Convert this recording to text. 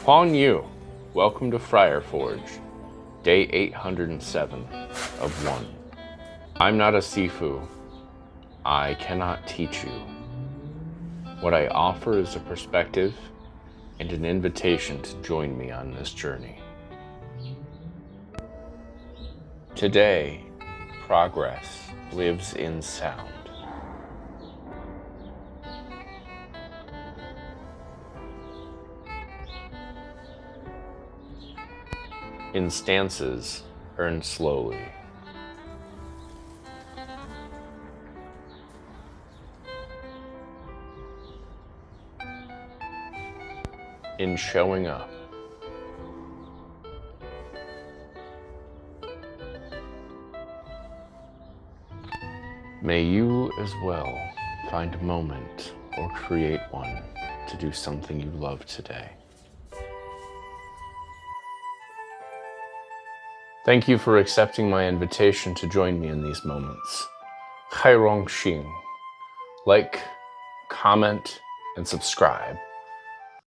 Huang Yu, welcome to FriarForge, day 807 of 1. I'm not a Sifu. I cannot teach you. What I offer is a perspective and an invitation to join me on this journey. Today, progress lives in sound. In stances, earn slowly. In showing up. May you as well find a moment or create one to do something you love today. Thank you for accepting my invitation to join me in these moments. 开荣幸. Like, comment, and subscribe